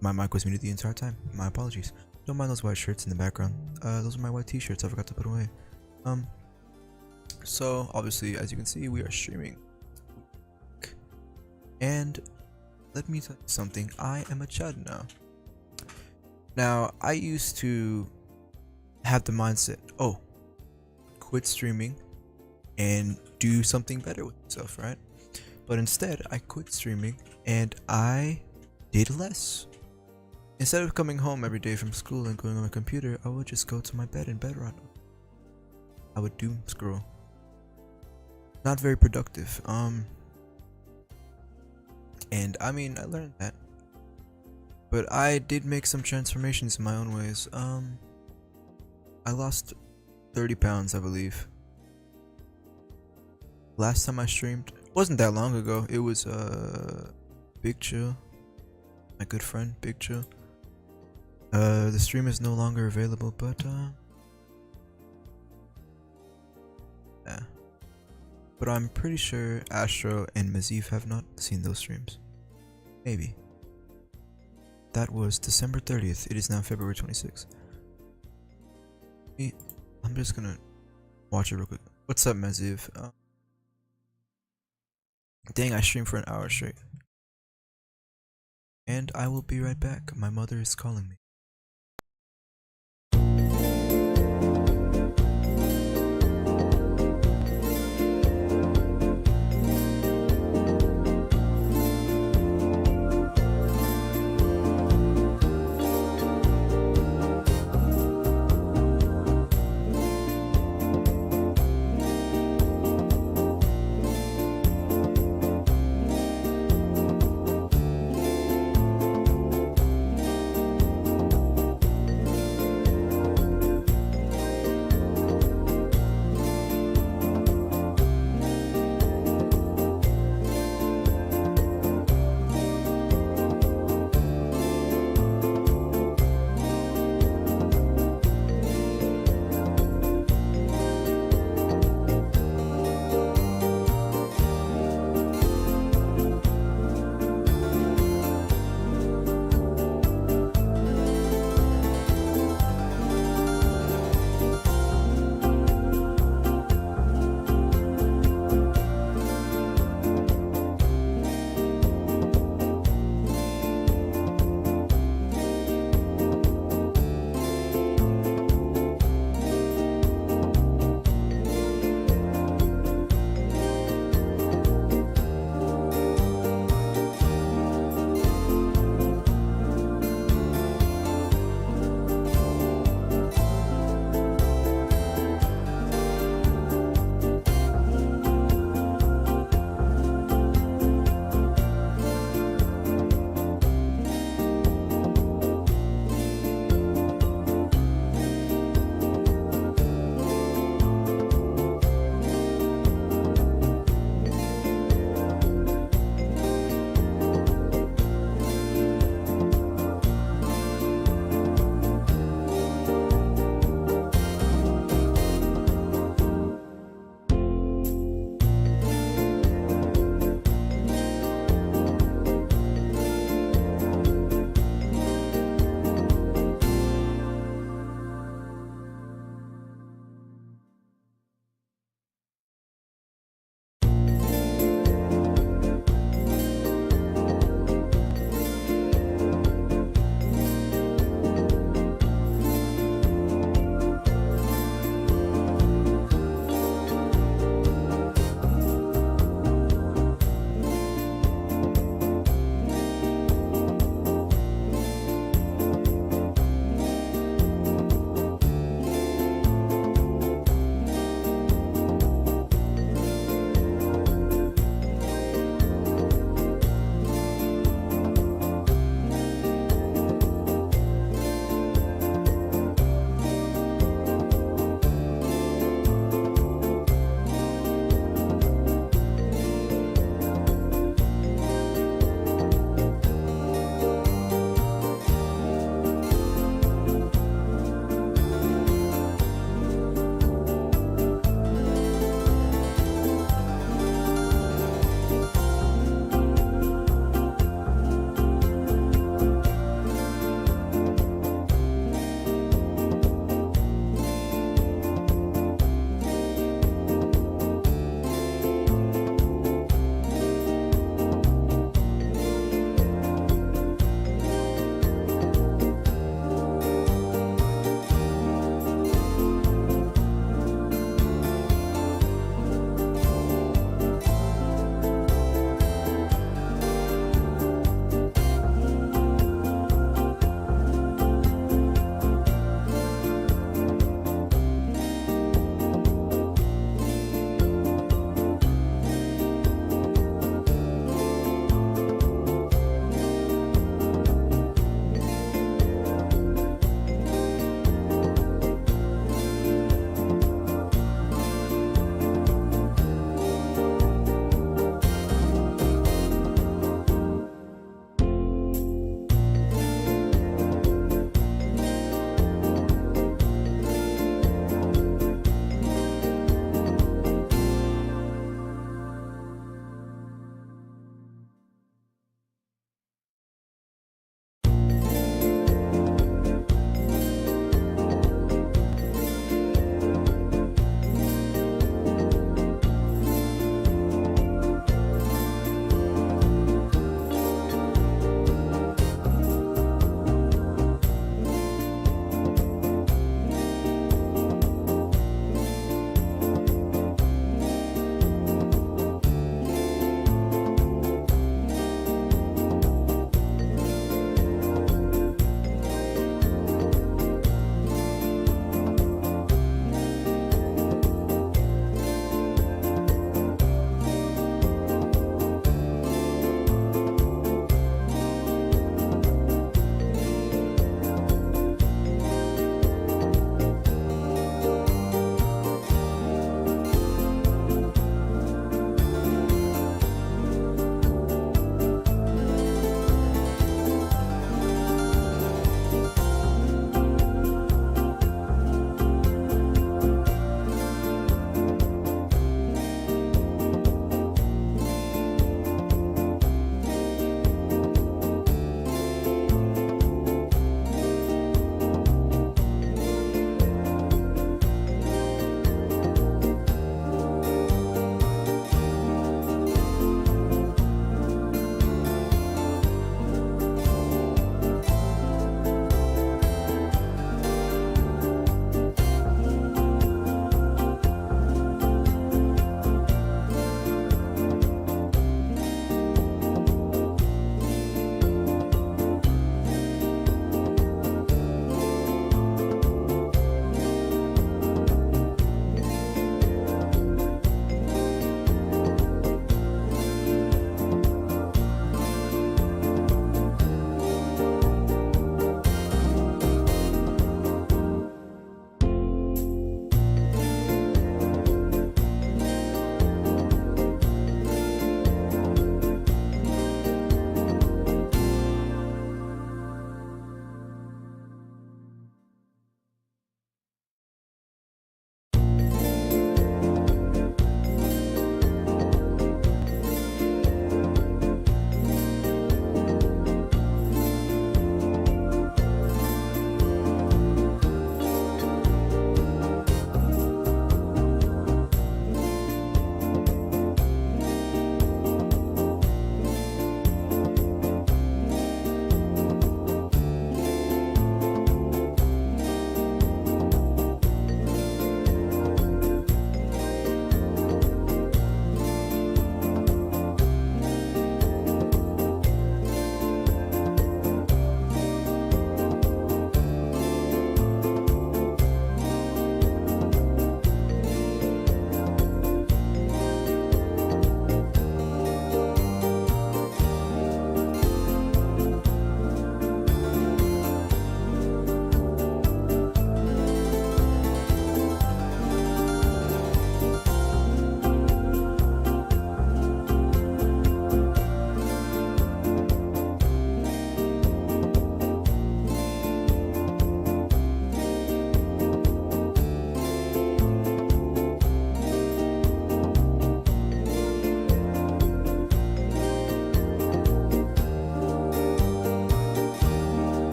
My mic was muted the entire time. My apologies. Don't mind those white shirts in the background. Those are my white t-shirts I forgot to put away. So obviously, as you can see, we are streaming. And let me tell you something. I am a Chud now. Now, I used to have the mindset, oh, quit streaming and do something better with myself, right? But instead, I quit streaming and I did less. Instead of coming home every day from school and going on my computer, I would just go to my bed and bed rot. I would doom scroll. Not very productive. And I mean, I learned that. But I did make some transformations in my own ways. I lost 30 pounds, I believe. Last time I streamed, wasn't that long ago. It was Big Chill, my good friend Big Chill. The stream is no longer available, but yeah. But I'm pretty sure Astro and Maziv have not seen those streams. Maybe. That was December 30th. It is now February 26th. I'm just gonna watch it real quick. What's up, Maziv? Dang, I streamed for an hour straight. And I will be right back. My mother is calling me.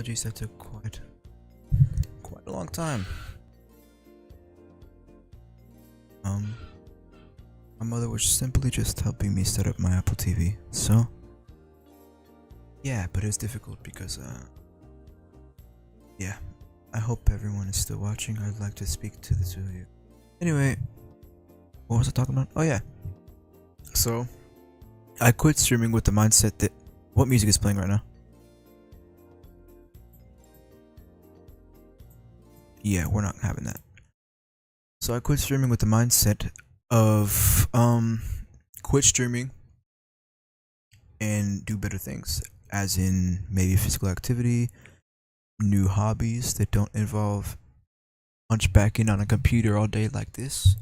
apologies, that took quite a long time. My mother was simply just helping me set up my Apple TV, so yeah, but it was difficult because yeah, I hope everyone is still watching. I'd like to speak to the two of you. Anyway, what was I talking about? Oh yeah, so I quit streaming with the mindset that what music is playing right now? Yeah, we're not having that. So I quit streaming with the mindset of quit streaming and do better things, as in maybe physical activity, new hobbies that don't involve hunchbacking on a computer all day like this,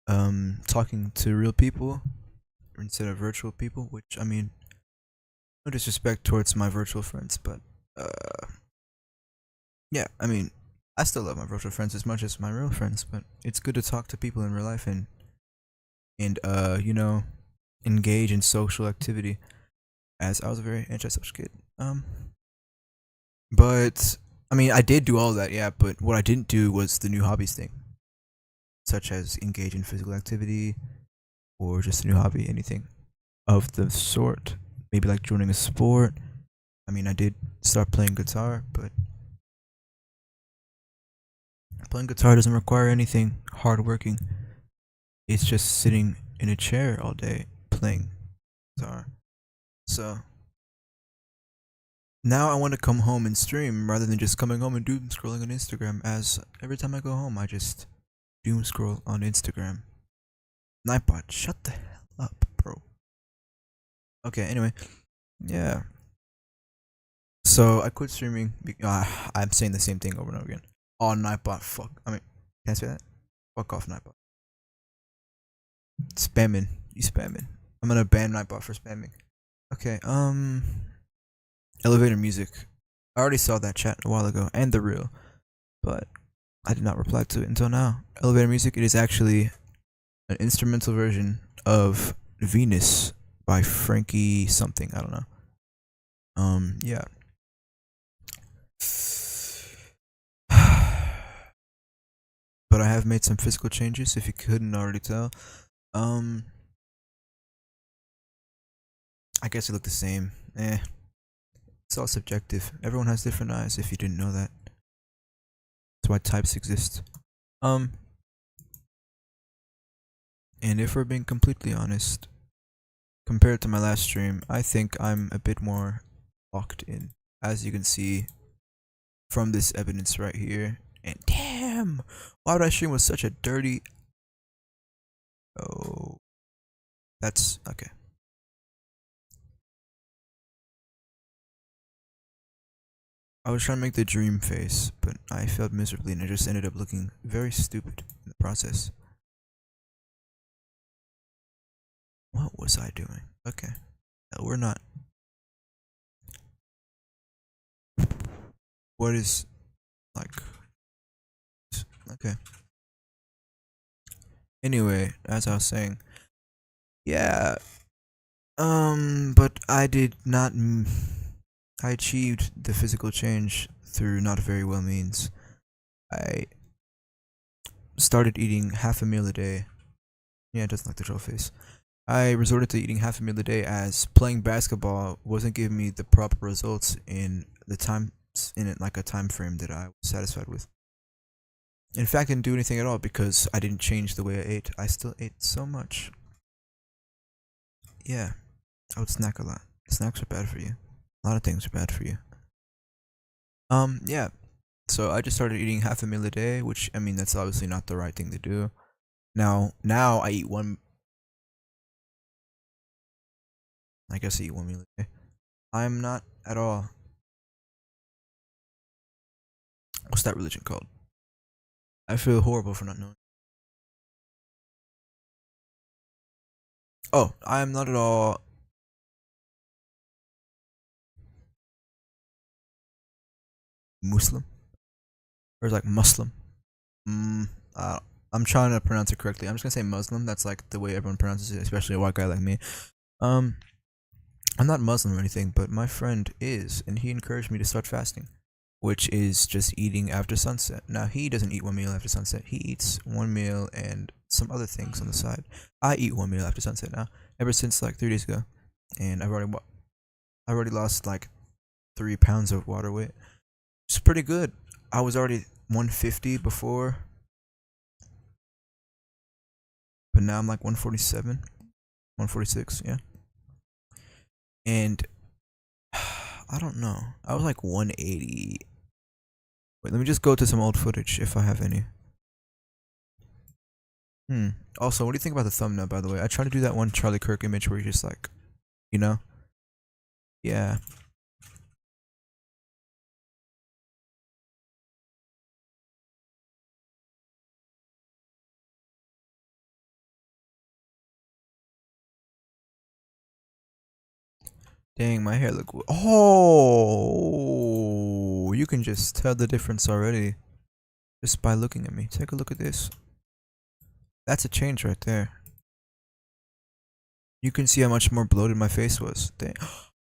talking to real people instead of virtual people, which, I mean, no disrespect towards my virtual friends, but yeah, I mean, I still love my virtual friends as much as my real friends, but it's good to talk to people in real life and you know, engage in social activity, as I was a very antisocial kid. But I mean, I did do all of that, yeah, but what I didn't do was the new hobbies thing, such as engage in physical activity or just a new hobby, anything of the sort. Maybe like joining a sport. I mean, I did start playing guitar, but playing guitar doesn't require anything hardworking. It's just sitting in a chair all day playing guitar. So now I want to come home and stream rather than just coming home and doom scrolling on Instagram, as every time I go home I just doom scroll on Instagram. Nightbot, shut the hell up, bro. Okay, anyway. Yeah. So I quit streaming. I'm saying the same thing over and over again. Oh, Nightbot, fuck. I mean, can I say that? Fuck off, Nightbot. Spamming. You spamming. I'm gonna ban Nightbot for spamming. Okay, elevator music. I already saw that chat a while ago, and the reel, but I did not reply to it until now. Elevator music, it is actually an instrumental version of Venus by Frankie something, I don't know. Yeah. But I have made some physical changes, if you couldn't already tell. I guess they look the same. It's all subjective. Everyone has different eyes, if you didn't know that. That's why types exist. And if we're being completely honest, compared to my last stream, I think I'm a bit more locked in, as you can see from this evidence right here. And damn, why would I stream with such a dirty... Oh, that's okay. I was trying to make the dream face, but I failed miserably and I just ended up looking very stupid in the process. What was I doing? Okay. No, we're not. What is, like... Okay. Anyway, as I was saying, yeah, but I did not... I achieved the physical change through not very well means. I started eating half a meal a day. Yeah, it doesn't like the troll face. I resorted to eating half a meal a day, as playing basketball wasn't giving me the proper results in the time, in it like a time frame that I was satisfied with. In fact, I didn't do anything at all because I didn't change the way I ate. I still ate so much. Yeah, I would snack a lot. Snacks are bad for you. A lot of things are bad for you. Yeah. So I just started eating half a meal a day, which, I mean, that's obviously not the right thing to do. Now I eat one... I guess I eat 1 meal a day. I'm not at all... What's that religion called? I feel horrible for not knowing. Oh, I am not at all... Muslim? Or is it like Muslim? I'm trying to pronounce it correctly. I'm just gonna say Muslim. That's like the way everyone pronounces it, especially a white guy like me. I'm not Muslim or anything, but my friend is, and he encouraged me to start fasting, which is just eating after sunset. Now, he doesn't eat one meal after sunset. He eats one meal and some other things on the side. I eat one meal after sunset now, ever since like 3 days ago, and I've already lost like 3 pounds of water weight. It's pretty good. I was already 150 before, but now I'm like 147, 146, yeah. And I don't know. I was like 180. Wait, let me just go to some old footage if I have any. Also, what do you think about the thumbnail, by the way? I tried to do that one Charlie Kirk image where you're just like, you know? Yeah. Dang, my hair look. Oh, you can just tell the difference already just by looking at me. Take a look at this. That's a change right there. You can see how much more bloated my face was. Dang.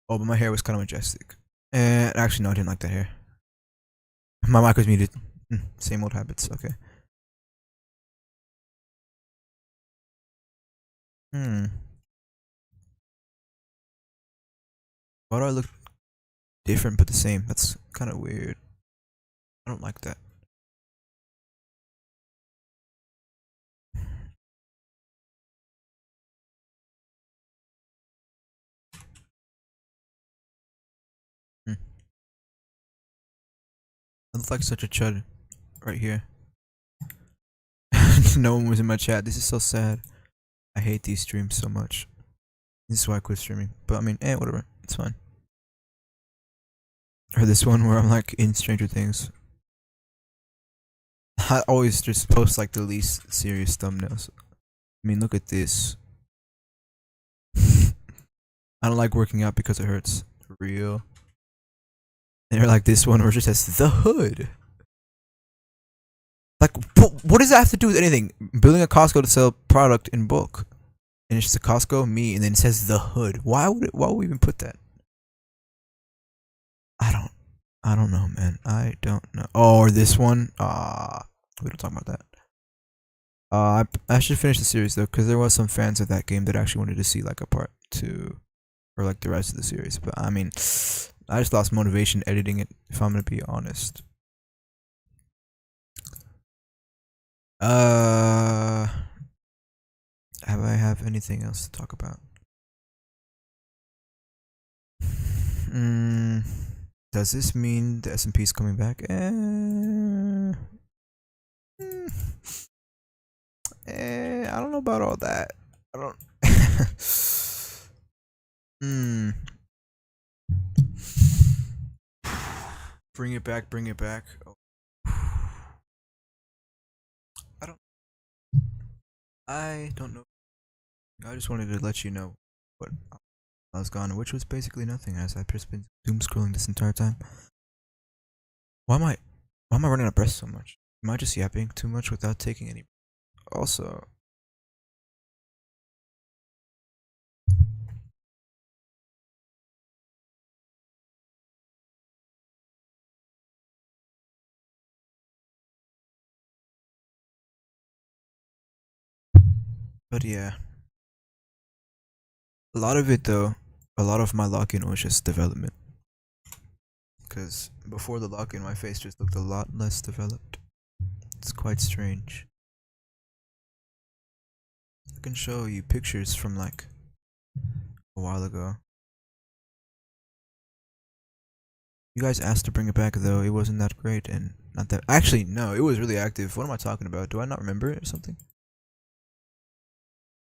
Oh, but my hair was kind of majestic. And actually, no, I didn't like that hair. My mic was muted. Same old habits. Okay. Hmm. Why do I look different but the same? That's kind of weird. I don't like that. Hmm. I look like such a chud right here. No one was in my chat. This is so sad. I hate these streams so much. This is why I quit streaming. But I mean, whatever. It's fine. Or this one where I'm like in Stranger Things. I always just post like the least serious thumbnails. I mean, look at this. I don't like working out because it hurts. For real. And they're like this one where it just says the hood. Like, what does that have to do with anything? Building a Costco to sell product in bulk. And it's just a Costco, me, and then it says the hood. Why would we even put that? I don't know, man. I don't know. Oh, or this one. We don't talk about that. I should finish the series though, because there was some fans of that game that actually wanted to see like a part 2 or like the rest of the series. But I mean, I just lost motivation editing it, if I'm gonna be honest. Have I have anything else to talk about? Does this mean the S&P is coming back? I don't know about all that. I don't. Bring it back. Bring it back. Oh. I don't know. I just wanted to let you know what I was gone, which was basically nothing, as I've just been doom scrolling this entire time. Why am I running out of breath so much? Am I just yapping too much without taking any? Also, but yeah, a lot of it though, a lot of my lock-in was just development. Because before the lock-in, my face just looked a lot less developed. It's quite strange. I can show you pictures from like a while ago. You guys asked to bring it back though. It wasn't that great and not that. Actually, no, it was really active. What am I talking about? Do I not remember it or something?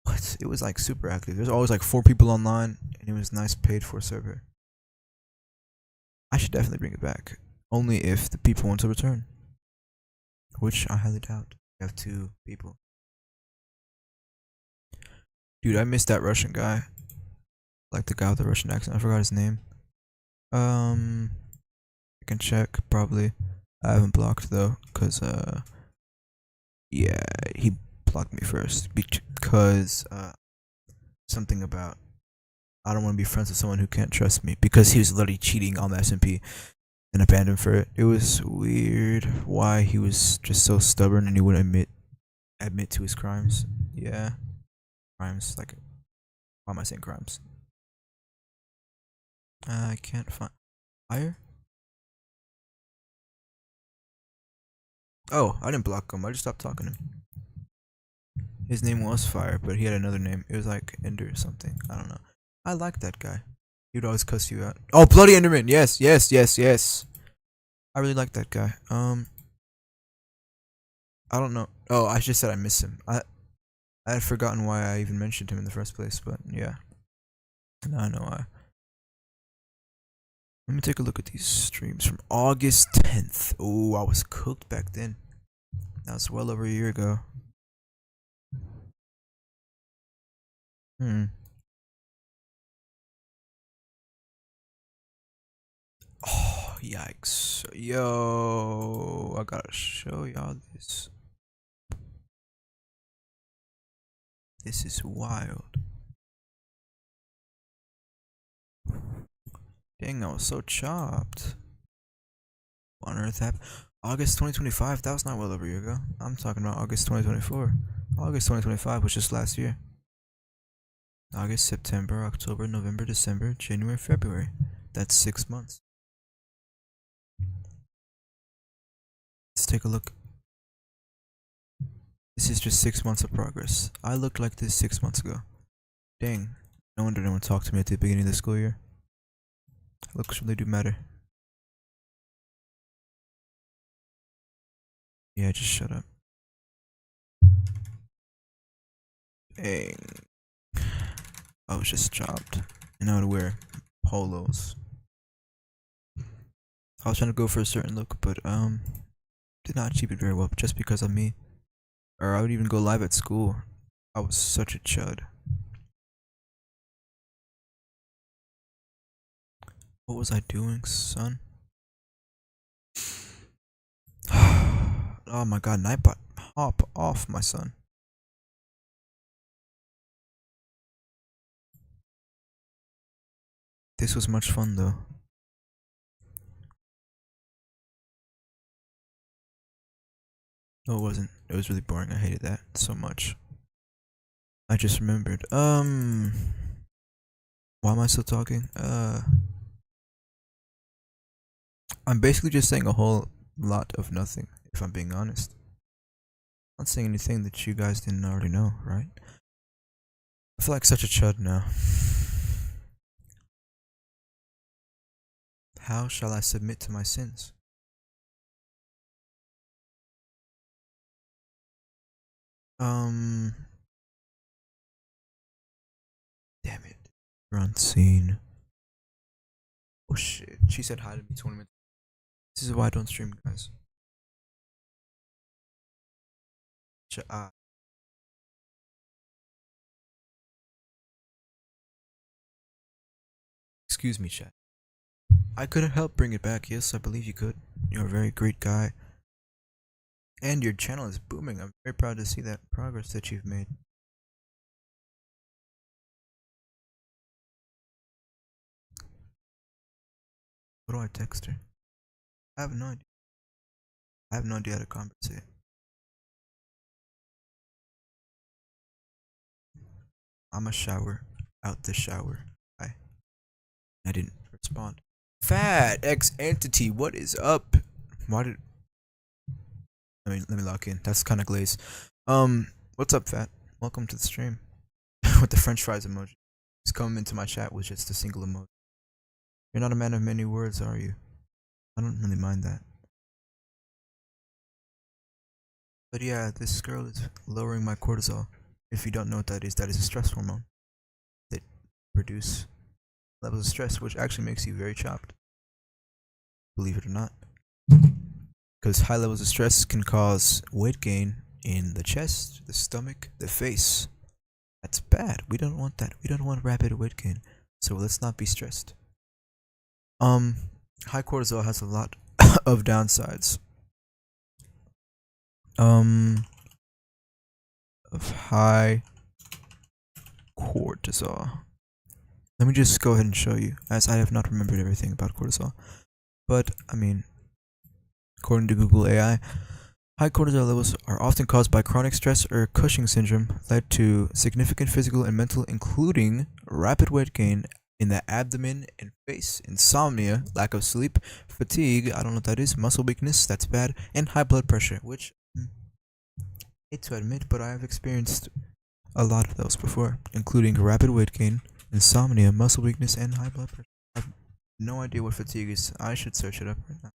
What? It was like super active. There's always like 4 people online, and it was a nice paid for server. I should definitely bring it back. Only if the people want to return. Which I highly doubt. We have 2 people. Dude, I missed that Russian guy. Like the guy with the Russian accent. I forgot his name. I can check probably. I haven't blocked though, cause yeah, he blocked me first because something about I don't want to be friends with someone who can't trust me because he was literally cheating on the SMP and abandoned for it. It was weird why he was just so stubborn and he wouldn't admit to his crimes. Yeah, crimes. Like, why am I saying crimes? I can't find fire. Oh, I didn't block him. I just stopped talking to him. His name was Fire, but he had another name. It was like Ender or something. I don't know. I like that guy. He'd always cuss you out. Oh, bloody Enderman! Yes, yes, yes, yes. I really like that guy. I don't know. Oh, I just said I miss him. I had forgotten why I even mentioned him in the first place, but yeah. Now I know why. Let me take a look at these streams from August 10th. Oh, I was cooked back then. That was well over a year ago. Oh, yikes. Yo, I gotta show y'all this. This is wild. Dang, I was so chopped. What on earth happened? August 2025? That was not well over a year ago. I'm talking about August 2024. August 2025 was just last year. August, September, October, November, December, January, February. That's 6 months. Let's take a look. This is just 6 months of progress. I looked like this 6 months ago. Dang. No wonder no one talked to me at the beginning of the school year. Looks really do matter. Yeah, just shut up. Dang. I was just chopped. And I would wear polos. I was trying to go for a certain look, but did not achieve it very well just because of me. Or I would even go live at school. I was such a chud. What was I doing, son? Oh my god, Nightbot, hop off, my son. This was much fun though. No, it wasn't. It was really boring. I hated that so much. I just remembered. Why am I still talking? I'm basically just saying a whole lot of nothing, if I'm being honest. I'm not saying anything that you guys didn't already know, right? I feel like such a chud now. How shall I submit to my sins? Damn it. You're unseen. Oh shit. She said hi to me 20 minutes. This is why I don't stream, guys. Excuse me, chat. I couldn't help bring it back. Yes, I believe you could. You're a very great guy. And your channel is booming. I'm very proud to see that progress that you've made. What do I text her? I have no idea. I have no idea how to compensate. I'm a shower. Out the shower. I didn't respond. Fat X entity, what is up? Why did let me lock in. That's kinda glaze. What's up, Fat? Welcome to the stream. With the French fries emoji. Just come into my chat with just a single emoji. You're not a man of many words, are you? I don't really mind that. But yeah, this girl is lowering my cortisol. If you don't know what that is a stress hormone that produce levels of stress, which actually makes you very chopped. Believe it or not. Because high levels of stress can cause weight gain in the chest, the stomach, the face. That's bad. We don't want that. We don't want rapid weight gain. So let's not be stressed. High cortisol has a lot of downsides. Of high cortisol. Let me just go ahead and show you, as I have not remembered everything about cortisol. But, I mean, according to Google AI, high cortisol levels are often caused by chronic stress or Cushing syndrome, led to significant physical and mental, including rapid weight gain in the abdomen and face, insomnia, lack of sleep, fatigue, I don't know what that is, muscle weakness, that's bad, and high blood pressure, which I hate to admit, but I have experienced a lot of those before, including rapid weight gain, insomnia, muscle weakness, and high blood pressure. I have no idea what fatigue is. I should search it up right now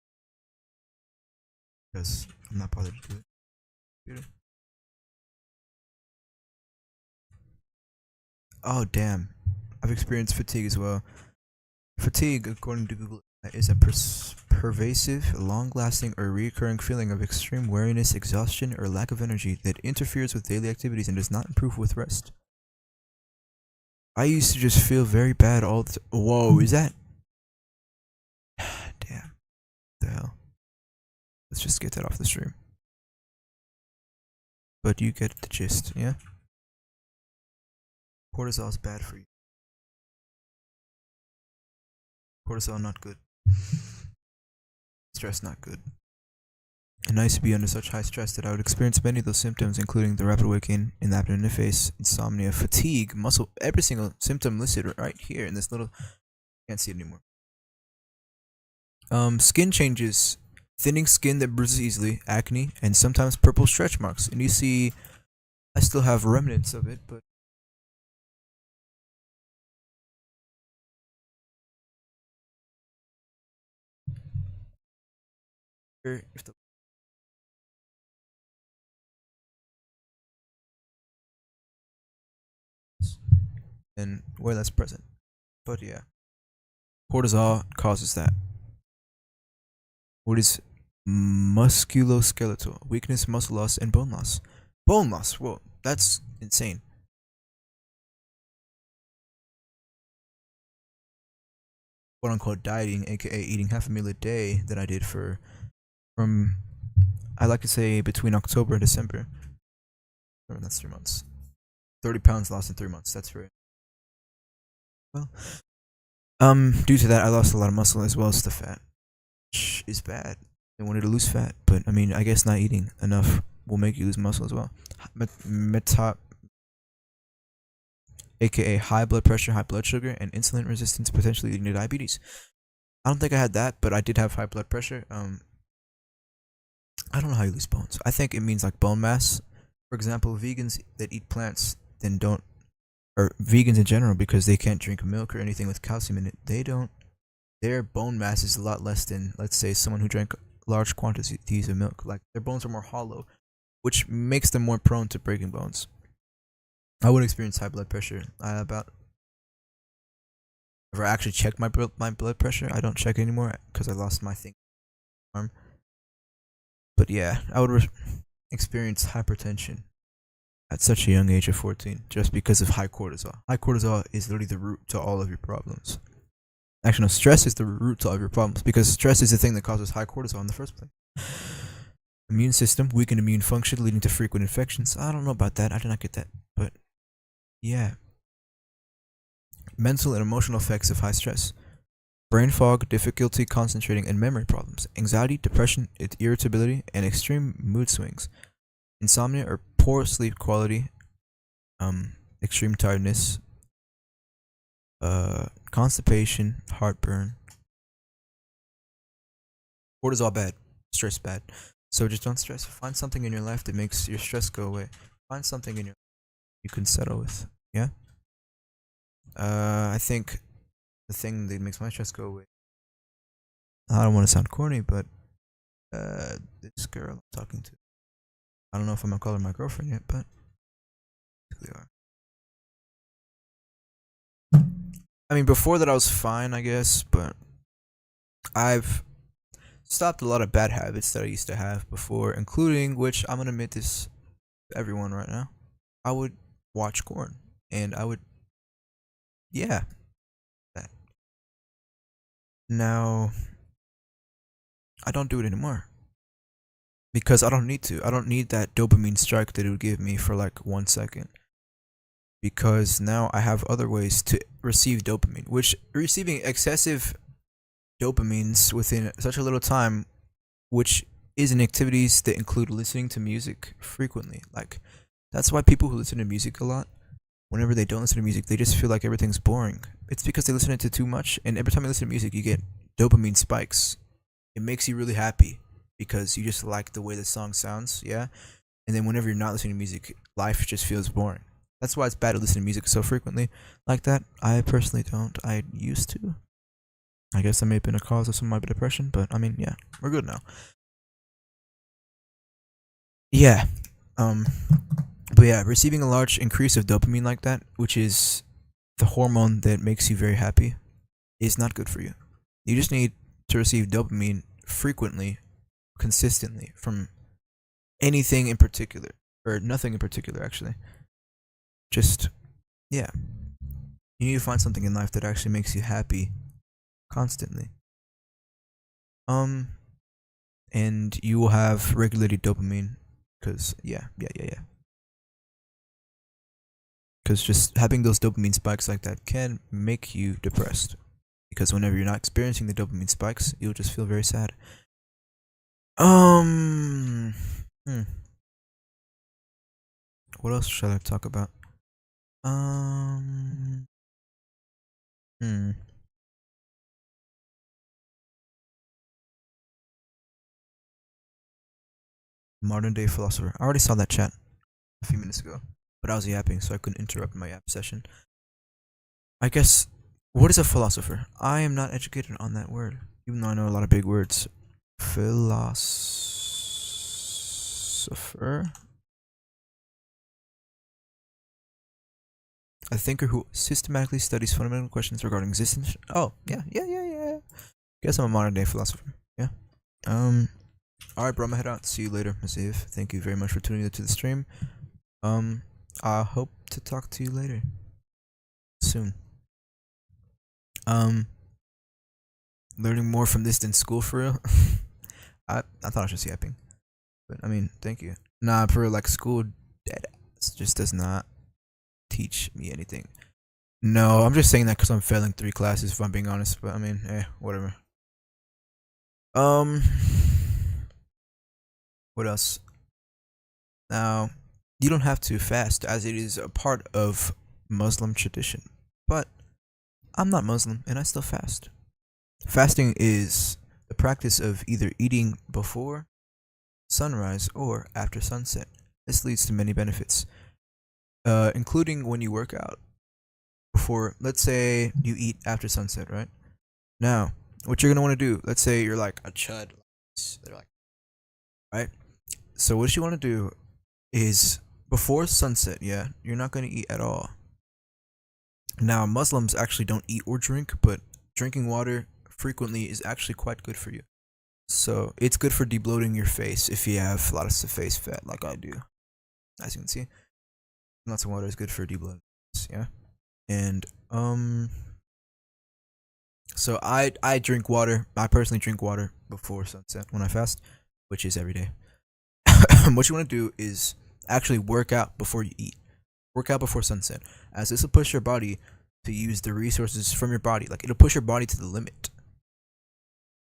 because I'm not bothered to do it. Oh damn, I've experienced fatigue as well. Fatigue, according to Google, is a pervasive, long-lasting, or recurring feeling of extreme weariness, exhaustion, or lack of energy that interferes with daily activities and does not improve with rest. I used to just feel very bad all the Whoa, is that? Damn. The hell? Let's just get that off the stream. But you get the gist, yeah? Cortisol is bad for you. Cortisol not good. Stress not good. And I used to be under such high stress that I would experience many of those symptoms, including the rapid weight gain in the abdomen and face, insomnia, fatigue, muscle, every single symptom listed right here in this little. Can't see it anymore. Skin changes, thinning skin that bruises easily, acne, and sometimes purple stretch marks. And you see, I still have remnants of it, but if the and where that's present. But yeah, cortisol causes that. What is musculoskeletal? Weakness, muscle loss, and bone loss. Bone loss, whoa, that's insane. Quote unquote dieting, aka eating half a meal a day that I did from I like to say between October and December. Oh, that's 3 months. 30 pounds lost in 3 months, that's right. Well, due to that, I lost a lot of muscle as well as the fat, which is bad. I wanted to lose fat, but I mean, I guess not eating enough will make you lose muscle as well. Aka high blood pressure, high blood sugar, and insulin resistance potentially leading to diabetes. I don't think I had that, but I did have high blood pressure. I don't know how you lose bones. I think it means like bone mass. For example, vegans that eat plants then don't, or vegans in general, because they can't drink milk or anything with calcium in it, they don't, their bone mass is a lot less than, let's say, someone who drank large quantities of milk. Like, their bones are more hollow, which makes them more prone to breaking bones. I would experience high blood pressure. If I actually check my blood pressure, I don't check anymore because I lost my thing arm. But yeah, I would experience hypertension at such a young age of 14 just because of high cortisol. High cortisol is literally the root to all of your problems. Actually, no, stress is the root to all of your problems because stress is the thing that causes high cortisol in the first place. Immune system, weakened immune function leading to frequent infections. I don't know about that. I did not get that. But yeah. Mental and emotional effects of high stress. Brain fog, difficulty concentrating, and memory problems. Anxiety, depression, irritability, and extreme mood swings. Insomnia or poor sleep quality. Extreme tiredness. Constipation, heartburn. Cortisol bad. Stress bad. So just don't stress. Find something in your life that makes your stress go away. Find something in your you can settle with. Yeah? I think the thing that makes my stress go away. I don't want to sound corny, but this girl I'm talking to. I don't know if I'm gonna call her my girlfriend yet, but they are. I mean, before that I was fine, I guess, but I've stopped a lot of bad habits that I used to have before, including, which I'm gonna admit this to everyone right now, I would watch porn, and I would, yeah, that. Now, I don't do it anymore. Because I don't need to. I don't need that dopamine strike that it would give me for like 1 second. because now I have other ways to receive dopamine, which receiving excessive dopamines within such a little time, which is in activities that include listening to music frequently. Like, that's why people who listen to music a lot, whenever they don't listen to music, they just feel like everything's boring. It's because they listen to too much, and every time you listen to music, you get dopamine spikes. It makes you really happy because you just like the way the song sounds, yeah? And then whenever you're not listening to music, life just feels boring. That's why it's bad to listen to music so frequently like that. I personally don't. I used to. I guess that may have been a cause of some of my depression, but I mean, yeah, we're good now. Yeah. But yeah, receiving a large increase of dopamine like that, which is the hormone that makes you very happy, is not good for you. You just need to receive dopamine frequently, consistently, from anything in particular, or nothing in particular, actually. Just, yeah. You need to find something in life that actually makes you happy constantly. And you will have regulated dopamine, because, yeah. Because just having those dopamine spikes like that can make you depressed. Because whenever you're not experiencing the dopamine spikes, you'll just feel very sad. What else should I talk about? Modern day philosopher. I already saw that chat a few minutes ago, but I was yapping, so I couldn't interrupt my yap session. I guess, what is a philosopher? I am not educated on that word, even though I know a lot of big words. Philosopher? A thinker who systematically studies fundamental questions regarding existence. Oh, yeah. Guess I'm a modern day philosopher. Yeah. Alright, bro, I'm gonna head out. See you later, Maziv. Thank you very much for tuning into the stream. I hope to talk to you later. Soon. Learning more from this than school, for real. I thought I was just yapping. But, I mean, thank you. Nah, for real, like, school dead ass just does not teach me anything. No, I'm just saying that because I'm failing 3 classes, if I'm being honest. But, I mean, whatever. What else? Now, you don't have to fast, as it is a part of Muslim tradition. But I'm not Muslim, and I still fast. Fasting is the practice of either eating before sunrise or after sunset. This leads to many benefits, including when you work out. Before, let's say you eat after sunset, right? Now, what you're gonna want to do, let's say you're like a chud, they're like, right? So what you want to do is before sunset, yeah, you're not gonna eat at all. Now, Muslims actually don't eat or drink, but drinking water frequently is actually quite good for you. So it's good for debloating your face if you have a lot of face fat, like I do. As you can see, lots of water is good for debloating, yeah. And so I drink water. I personally drink water before sunset when I fast, which is every day. What you want to do is actually work out before you eat. Work out before sunset, as this will push your body to use the resources from your body. Like, it'll push your body to the limit.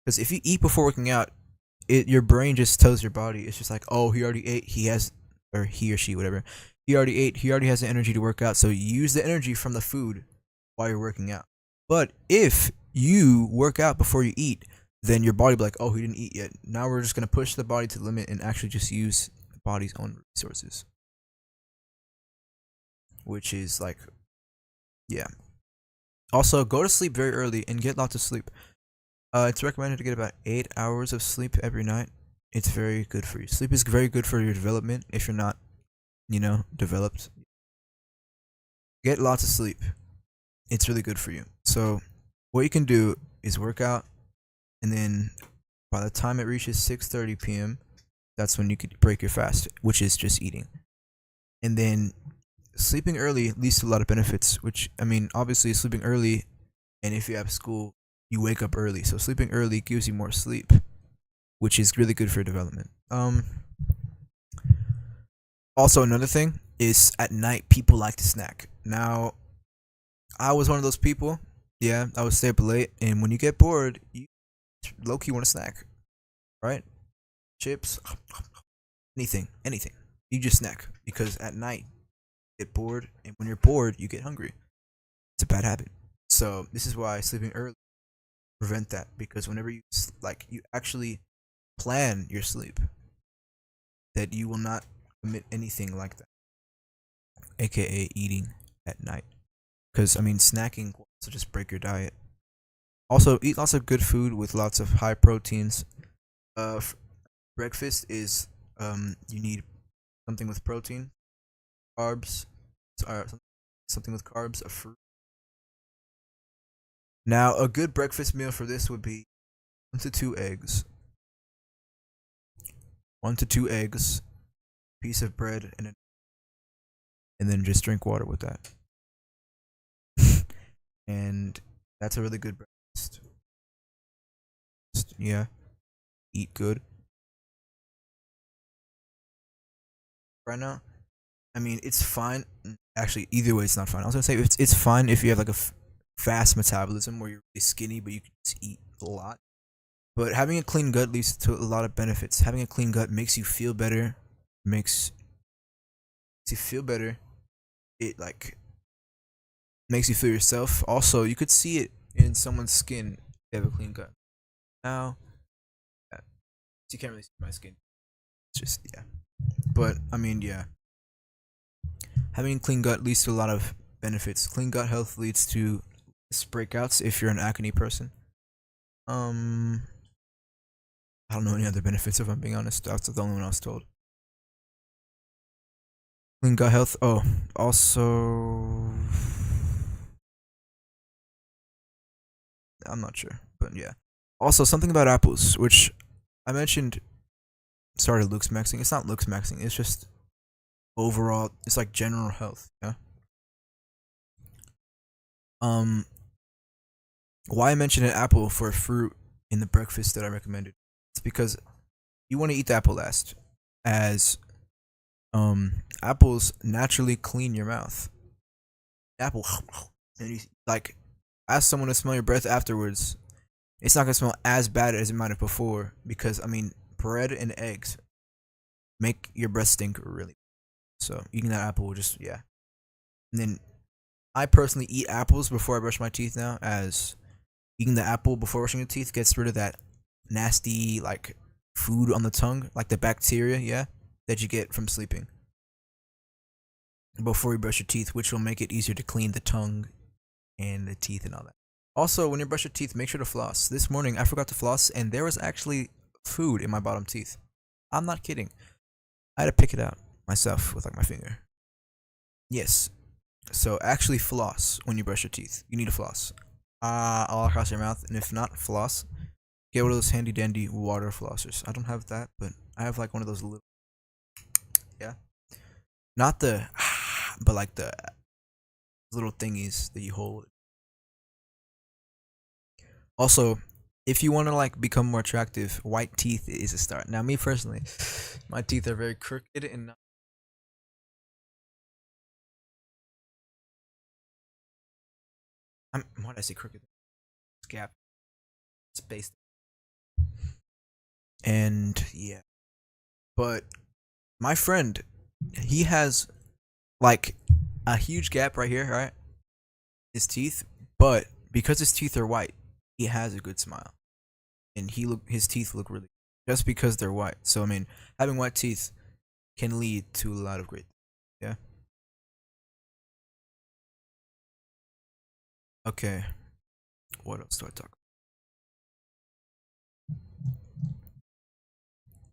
Because if you eat before working out, your brain just tells your body, it's just like, oh, he already ate, he has, or he or she, whatever. He already ate, he already has the energy to work out, so use the energy from the food while you're working out. But if you work out before you eat, then your body will be like, oh, he didn't eat yet. Now we're just going to push the body to the limit and actually just use the body's own resources. Which is like, yeah. Also, go to sleep very early and get lots of sleep. It's recommended to get about 8 hours of sleep every night. It's very good for you. Sleep is very good for your development if you're not, developed. Get lots of sleep. It's really good for you. So, what you can do is work out, and then by the time it reaches 6:30 p.m., that's when you could break your fast, which is just eating. And then sleeping early leads to a lot of benefits, which, I mean, obviously sleeping early, and if you have school, you wake up early. So sleeping early gives you more sleep, which is really good for your development. Also, another thing is at night, people like to snack. Now, I was one of those people. Yeah, I would stay up late, and when you get bored, you low-key want a snack, right? Chips, anything. You just snack because at night you get bored, and when you're bored, you get hungry. It's a bad habit. So this is why sleeping early prevent that, because whenever you you actually plan your sleep, that you will not commit anything like that, aka eating at night. Because I mean, snacking will also just break your diet. Also, eat lots of good food with lots of high proteins. Breakfast is you need something with protein, carbs, something with carbs, a fruit. Now, a good breakfast meal for this would be 1 to 2 eggs, 1 to 2 eggs, piece of bread, and then just drink water with that. And that's a really good breakfast. Yeah, eat good. Right now, I mean, it's fine. Actually, either way, it's not fine. I was gonna say it's fine if you have like a fast metabolism where you're really skinny, but you can just eat a lot. But having a clean gut leads to a lot of benefits. Having a clean gut makes you feel better. Makes you feel better. It makes you feel yourself. Also, you could see it in someone's skin if they have a clean gut. Now, you can't really see my skin. It's just yeah. But I mean, yeah. Having a clean gut leads to a lot of benefits. Clean gut health leads to less breakouts if you're an acne person. I don't know any other benefits if I'm being honest. That's the only one I was told. Clean gut health. Oh, also, I'm not sure, but yeah. Also, something about apples, which I mentioned. Sorry, looks maxing. It's not looks maxing. It's just overall. It's like general health. Yeah. Um, why I mentioned an apple for a fruit in the breakfast that I recommended? It's because you want to eat the apple last, as apples naturally clean your mouth. Apple, and you ask someone to smell your breath afterwards. It's not gonna smell as bad as it might have before, because I mean, bread and eggs make your breath stink really. So eating that apple will just yeah. And then I personally eat apples before I brush my teeth now, as eating the apple before brushing your teeth gets rid of that nasty food on the tongue, like the bacteria, yeah, that you get from sleeping before you brush your teeth, which will make it easier to clean the tongue and the teeth and all that. Also, when you brush your teeth, make sure to floss. This morning, I forgot to floss, and there was actually food in my bottom teeth. I'm not kidding. I had to pick it out myself with my finger. Yes. So actually floss when you brush your teeth. You need to floss. All across your mouth, and if not, floss. Get one of those handy dandy water flossers. I don't have that, but I have one of those little, yeah, not the, but the little thingies that you hold. Also, if you want to become more attractive, white teeth is a start. Now, me personally, my teeth are very crooked and why did I say crooked? Gap, spaced, and yeah. But my friend, he has a huge gap right here, right? His teeth, but because his teeth are white, he has a good smile, and his teeth look really just because they're white. So I mean, having white teeth can lead to a lot of great, yeah. Okay, what else do I talk?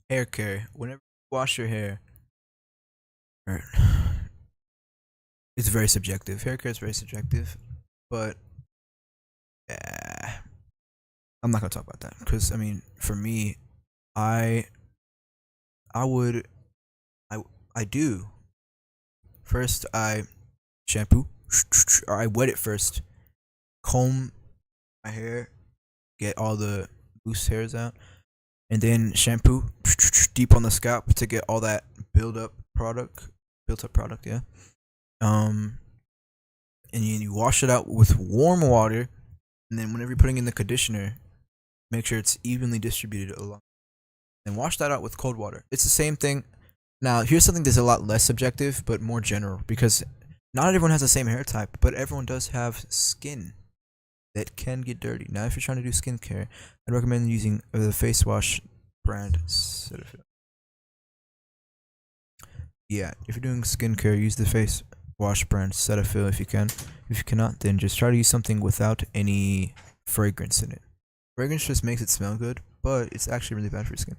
Hair care. Whenever you wash your hair, er, it's very subjective. Hair care is very subjective, but I'm not gonna talk about that because I mean, for me, I I would I I do first. I shampoo or I wet it first, comb my hair, get all the loose hairs out, and then shampoo deep on the scalp to get all that built up product, yeah. Um, and you wash it out with warm water, and then whenever you're putting in the conditioner, make sure it's evenly distributed along. And wash that out with cold water. It's the same thing. Now, here's something that's a lot less subjective, but more general, because not everyone has the same hair type, but everyone does have skin that can get dirty. Now, if you're trying to do skincare, I'd recommend using the face wash brand Cetaphil. Yeah, if you're doing skincare, use the face wash brand Cetaphil if you can. If you cannot, then just try to use something without any fragrance in it. Fragrance just makes it smell good, but it's actually really bad for your skin.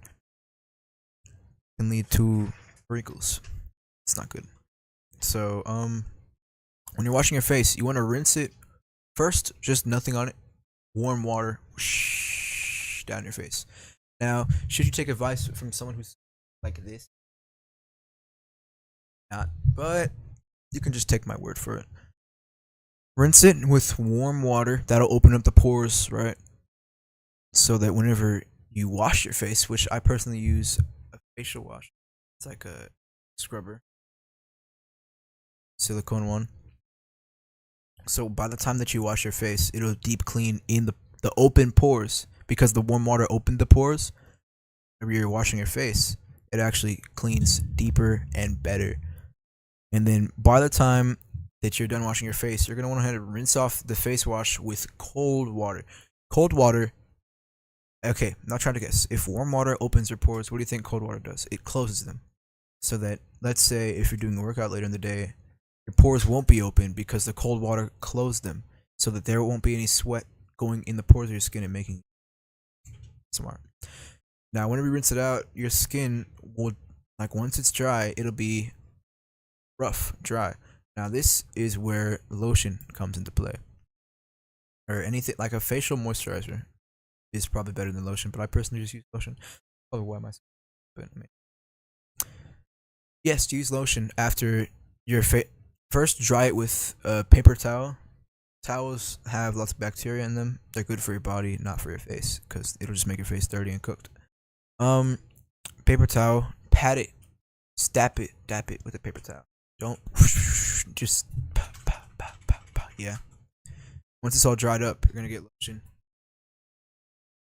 It can lead to wrinkles. It's not good. So, when you're washing your face, you want to rinse it first, just nothing on it. Warm water, whoosh, down your face. Now, should you take advice from someone who's like this? Not, but you can just take my word for it. Rinse it with warm water. That'll open up the pores, right? So that whenever you wash your face, which I personally use a facial wash, it's like a scrubber, silicone one. So by the time that you wash your face, it'll deep clean in the open pores, because the warm water opened the pores. Whenever you're washing your face, it actually cleans deeper and better. And then by the time that you're done washing your face, you're gonna want to rinse off the face wash with cold water. Cold water. Okay, not trying to guess. If warm water opens your pores, what do you think cold water does? It closes them. So that, let's say if you're doing a workout later in the day, your pores won't be open because the cold water closed them, so that there won't be any sweat going in the pores of your skin and making it smart. Now, whenever you rinse it out, your skin will, like, once it's dry, it'll be rough, dry. Now, this is where lotion comes into play, or anything like a facial moisturizer is probably better than lotion, but I personally just use lotion. Probably why myself, but I mean, yes, use lotion after your face. First, dry it with a paper towel. Towels have lots of bacteria in them. They're good for your body, not for your face, because it'll just make your face dirty and cooked. Paper towel, pat it, dap it with a paper towel. Don't just yeah. Once it's all dried up, you're gonna get lotion.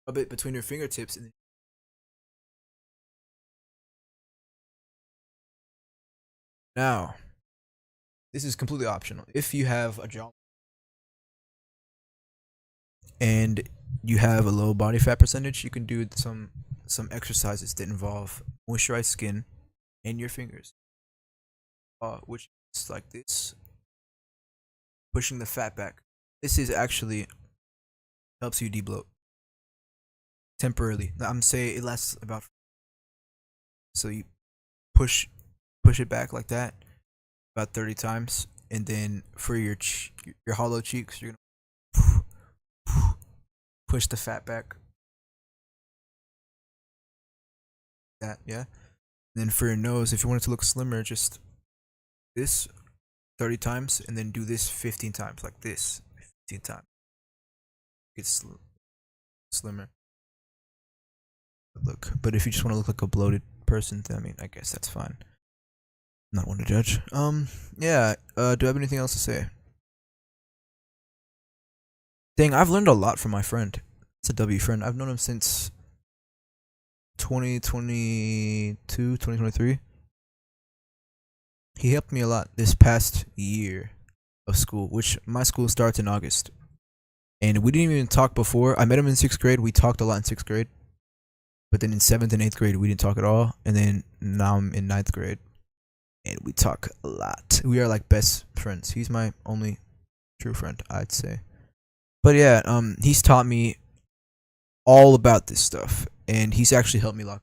Rub it between your fingertips, and then now, this is completely optional. If you have a jaw and you have a low body fat percentage, you can do some exercises that involve moisturized skin and your fingers, which is like this, pushing the fat back. This is actually helps you debloat temporarily. I'm saying it lasts about, so you push it back like that about 30 times, and then for your hollow cheeks, you're gonna push the fat back. That, yeah. And then for your nose, if you want it to look slimmer, just this 30 times, and then do this 15 times, like this 15 times. It's slimmer. Look, but if you just want to look like a bloated person, then, I mean, I guess that's fine. I'm not one to judge. Yeah. Do I have anything else to say? Dang, I've learned a lot from my friend. It's a W friend. I've known him since 2022, 2023. He helped me a lot this past year of school, which my school starts in August. And we didn't even talk before. I met him in 6th grade. We talked a lot in 6th grade. But then in 7th and 8th grade, we didn't talk at all. And then now I'm in 9th grade, and we talk a lot. We are like best friends. He's my only true friend, I'd say. But yeah, he's taught me all about this stuff, and he's actually helped me a lot.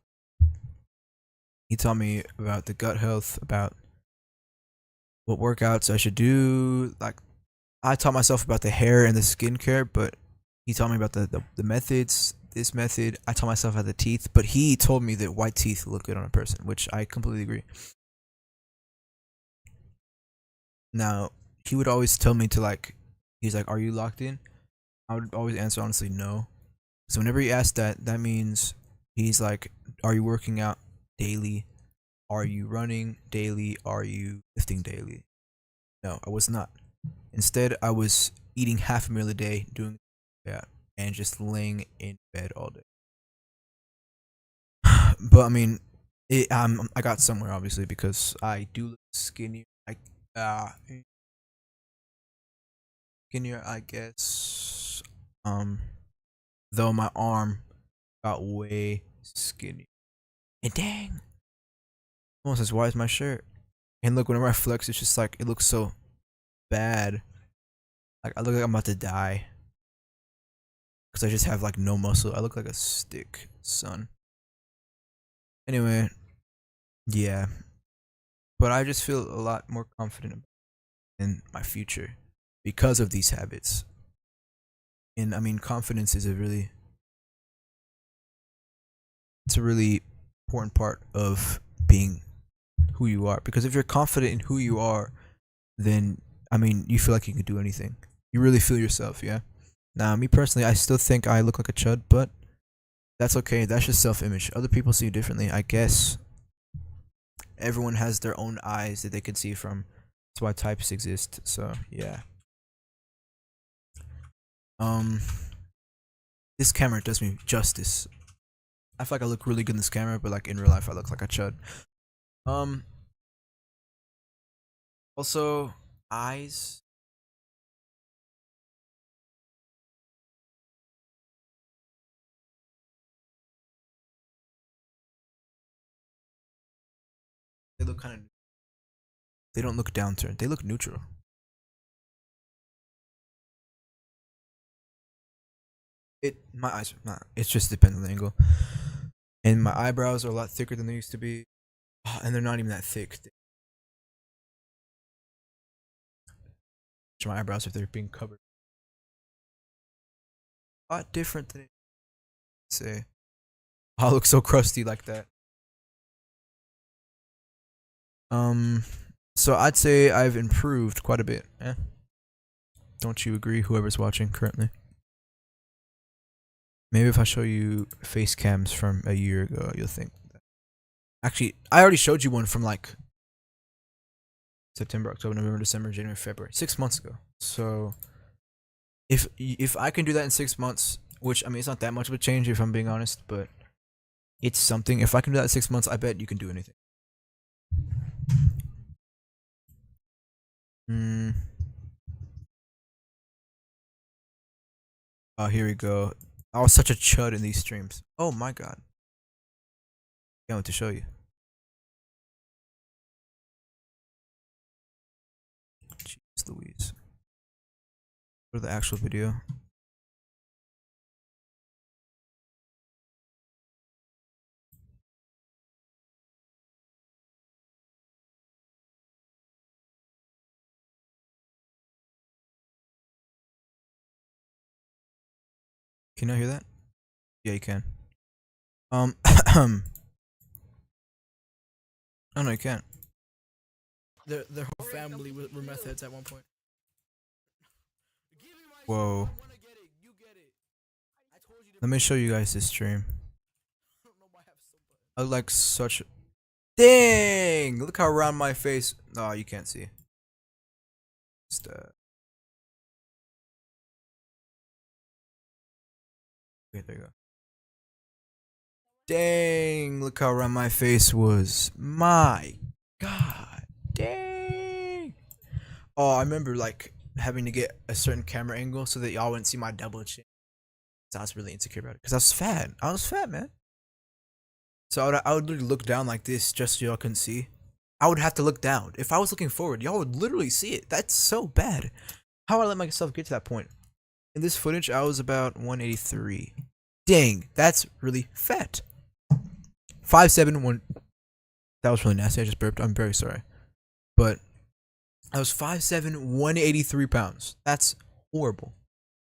He taught me about the gut health, about what workouts I should do. Like, I taught myself about the hair and the skincare, but he taught me about the methods. This method, I taught myself about the teeth, but he told me that white teeth look good on a person, which I completely agree. Now, he would always tell me to, like, he's like, are you locked in? I would always answer honestly, no. So whenever he asked that, that means he's like, are you working out daily? Are you running daily? Are you lifting daily? No, I was not. Instead, I was eating half a meal a day, doing and just laying in bed all day. But I mean, I got somewhere obviously because I do look skinny. Skinnier, I guess. Though my arm got way skinny. And dang, almost as wide as my shirt. And look, whenever I flex, it's just like it looks so bad. Like I look like I'm about to die because I just have like no muscle. I look like a stick, son. Anyway, yeah, but I just feel a lot more confident in my future because of these habits. And I mean, confidence is it's a really important part of being who you are. Because if you're confident in who you are, then I mean, you feel like you can do anything. You really feel yourself, yeah. Now, me personally, I still think I look like a chud, but that's okay. That's just self-image. Other people see it differently, I guess. Everyone has their own eyes that they can see from. That's why types exist. So yeah. This camera does me justice. I feel like I look really good in this camera, but like in real life, I look like a chud. Also, eyes. They look kind of. They don't look downturned. They look neutral. My eyes are not. It just depends on the angle. And my eyebrows are a lot thicker than they used to be, and they're not even that thick. My eyebrows if they're being covered. A lot different than it say. I look so crusty like that. So I'd say I've improved quite a bit. Don't you agree, whoever's watching currently? Maybe if I show you face cams from a year ago, you'll think that. Actually, I already showed you one from like September, October, November, December, January, February, 6 months ago. So if I can do that in 6 months, which I mean it's not that much of a change if I'm being honest, but it's something. If I can do that in 6 months, I bet you can do anything. Oh, here we go. I was such a chud in these streams. Oh my god. Can't wait to show you. Jeez Louise. Go to the actual video. Can you hear that? Yeah, you can. Oh no, you can't. Their whole family were meth heads at one point. Whoa. Let me show you guys this stream. I look like such. Dang! Look how round my face. Oh, you can't see. Just okay, there you go. Dang! Look how round my face was. My God! Dang! Oh, I remember like having to get a certain camera angle so that y'all wouldn't see my double chin. I was really insecure about it because I was fat. I was fat, man. So I would literally look down like this just so y'all couldn't see. I would have to look down. If I was looking forward, y'all would literally see it. That's so bad. How would I let myself get to that point? In this footage, I was about 183. Dang, that's really fat. 5'7", 1. That was really nasty. I just burped. I'm very sorry. But I was 5'7", 183 pounds. That's horrible.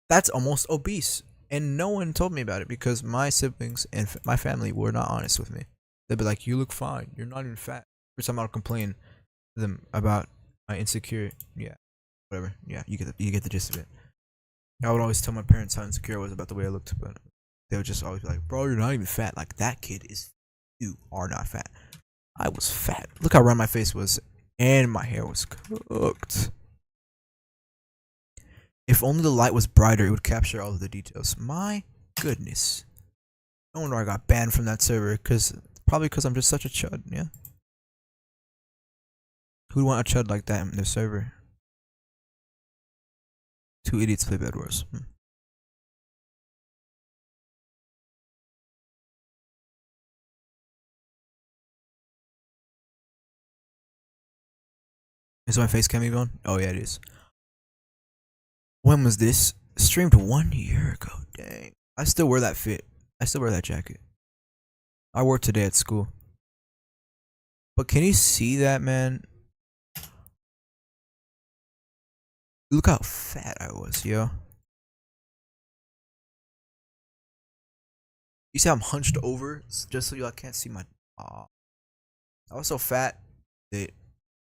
That's almost obese. And no one told me about it because my siblings and my family were not honest with me. They'd be like, "You look fine. You're not even fat." Every time I would complain to them about my insecure, yeah, whatever. Yeah, you get the gist of it. I would always tell my parents how insecure I was about the way I looked, but they would just always be like, "Bro, you're not even fat. Like that kid is. You are not fat." I was fat. Look how round my face was, and my hair was cooked. If only the light was brighter, it would capture all of the details. My goodness. No wonder I got banned from that server, probably because I'm just such a chud, yeah? Who'd want a chud like that in their server? Two idiots play Bed Wars. Is my face cam even on? Oh yeah, it is. When was this? Streamed 1 year ago. Dang. I still wear that fit. I still wear that jacket. I wore it today at school. But can you see that, man? Look how fat I was, yo. You see how I'm hunched over? Just so y'all can't see my... Aw. I was so fat that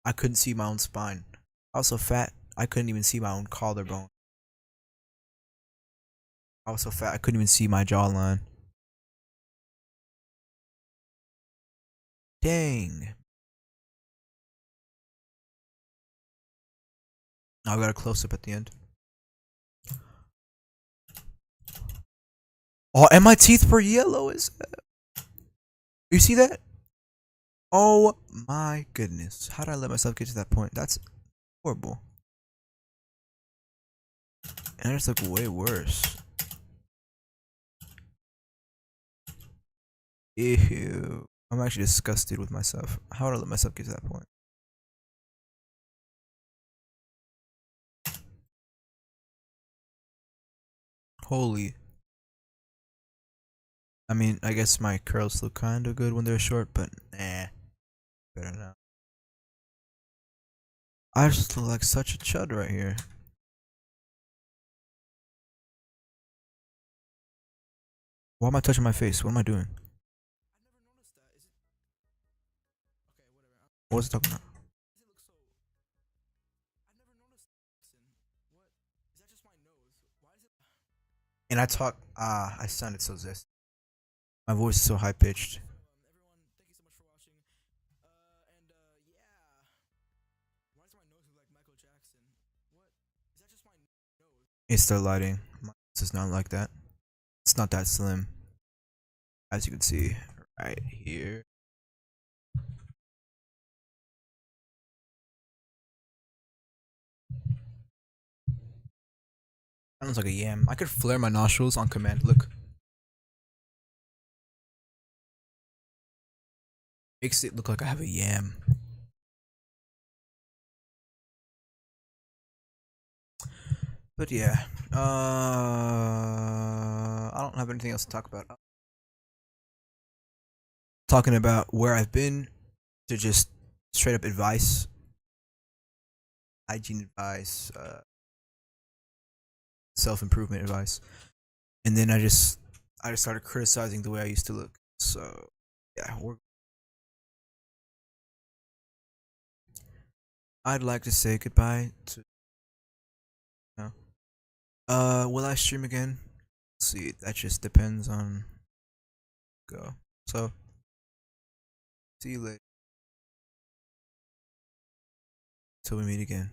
I couldn't see my own spine. I was so fat, I couldn't even see my own collarbone. I was so fat, I couldn't even see my jawline. Dang. Now I got a close up at the end. Oh, and my teeth were yellow as hell. You see that? Oh my goodness. How did I let myself get to that point? That's horrible. And I just look way worse. Ew. I'm actually disgusted with myself. How did I let myself get to that point? Holy. I mean, I guess my curls look kinda good when they're short, but better now. I just look like such a chud right here. Why am I touching my face? What am I doing? What was I talking about? And I sounded so zest. My voice is so high pitched. It's the lighting. My nose is not like that. It's not that slim. As you can see right here. That looks like a yam. I could flare my nostrils on command. Look. Makes it look like I have a yam. But yeah. I don't have anything else to talk about. Talking about where I've been to just straight up advice. Hygiene advice. Self-improvement advice. And then I just started criticizing the way I used to look. So yeah, I'd like to say goodbye to will I stream again? Let's see, that just depends on go. So see you later till we meet again.